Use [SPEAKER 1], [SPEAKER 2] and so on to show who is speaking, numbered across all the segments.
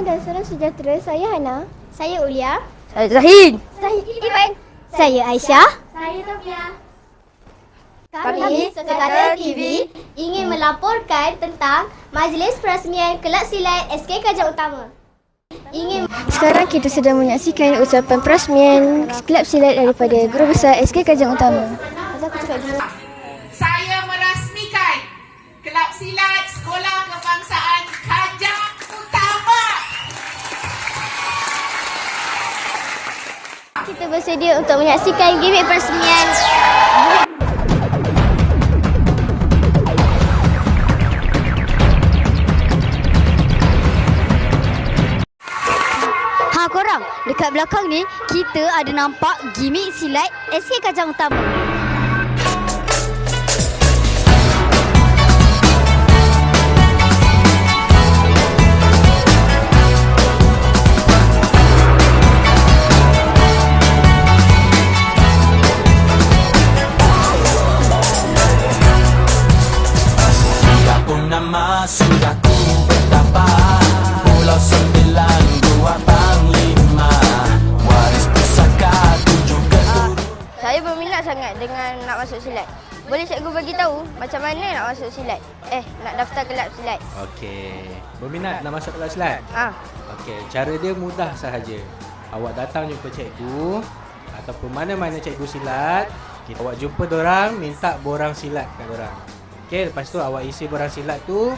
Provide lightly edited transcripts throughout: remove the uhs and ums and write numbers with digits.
[SPEAKER 1] dan salam sejahtera. Saya Hana.
[SPEAKER 2] Saya Ulia.
[SPEAKER 3] Saya Zahin.
[SPEAKER 1] Saya Ivan. Saya Aisyah. Saya Tafia.
[SPEAKER 2] Kami, Sekadar TV, ingin melaporkan tentang Majlis Perasmian Kelab Silat SK Kajang Utama.
[SPEAKER 1] Sekarang kita sedang menyaksikan ucapan perasmian Kelab Silat daripada Guru Besar SK Kajang Utama.
[SPEAKER 4] Saya merasmikan Kelab Silat Sekolah Kebangsaan Kajang Utama.
[SPEAKER 2] Kita bersedia untuk menyaksikan gimmick perasmian.
[SPEAKER 3] Korang, dekat belakang ni kita ada nampak gimmick silat SK Kajang Utama.
[SPEAKER 5] Sudah pun nama sudah ku betapa Pulau 92 Panglima Waris pusaka 7 keturunan.
[SPEAKER 3] Saya berminat sangat dengan nak masuk silat. Boleh cikgu bagi tahu macam mana nak masuk silat? Nak daftar kelab silat.
[SPEAKER 6] Okey. Berminat nak masuk kelas silat? Okey, cara dia mudah sahaja. Awak datang jumpa cikgu ataupun mana-mana cikgu silat, awak jumpa dorang, minta borang silat kat dorang. Okey, lepas tu awak isi borang silat tu,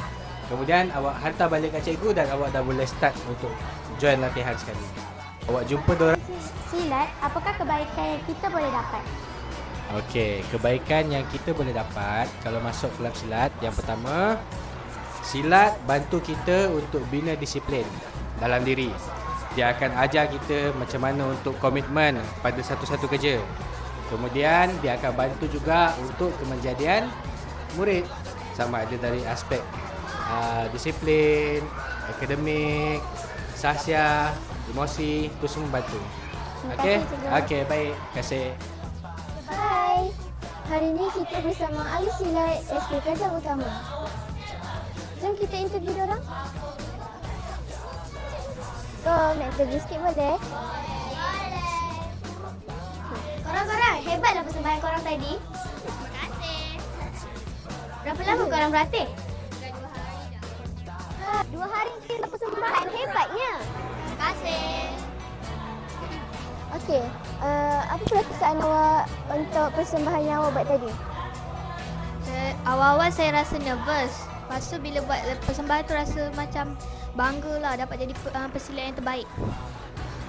[SPEAKER 6] kemudian awak hantar balik kat cikgu dan awak dah boleh start untuk join latihan sekali. Awak jumpa dorang.
[SPEAKER 2] Silat, apakah kebaikan yang kita boleh dapat?
[SPEAKER 6] Okey, kebaikan yang kita boleh dapat kalau masuk kelab silat, yang pertama, silat bantu kita untuk bina disiplin dalam diri. Dia akan ajar kita macam mana untuk komitmen pada satu-satu kerja. Kemudian dia akan bantu juga untuk kemenjadian murid, sama ada dari aspek disiplin, akademik, sahsiah, emosi, itu semua bantu. Okey? Okey, baik. Terima kasih.
[SPEAKER 1] Hai. Hari ini kita bersama ahli silat SK Kajang Utama. Jom kita interview diorang. Kau nak interview sikit boleh?
[SPEAKER 2] Korang-korang, hebatlah persembahan korang tadi. Terima kasih. Berapa lama korang berlatih? Dah 2 hari kita persembahan, hebatnya. Terima kasih.
[SPEAKER 1] Okey, apa perasaan awak untuk persembahan yang awak buat tadi?
[SPEAKER 2] Awal-awal saya rasa nervous. Lepas tu bila buat persembahan tu rasa macam banggalah dapat jadi pesilat yang terbaik.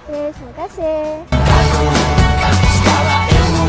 [SPEAKER 1] Okey, terima kasih.
[SPEAKER 5] Segala ilmu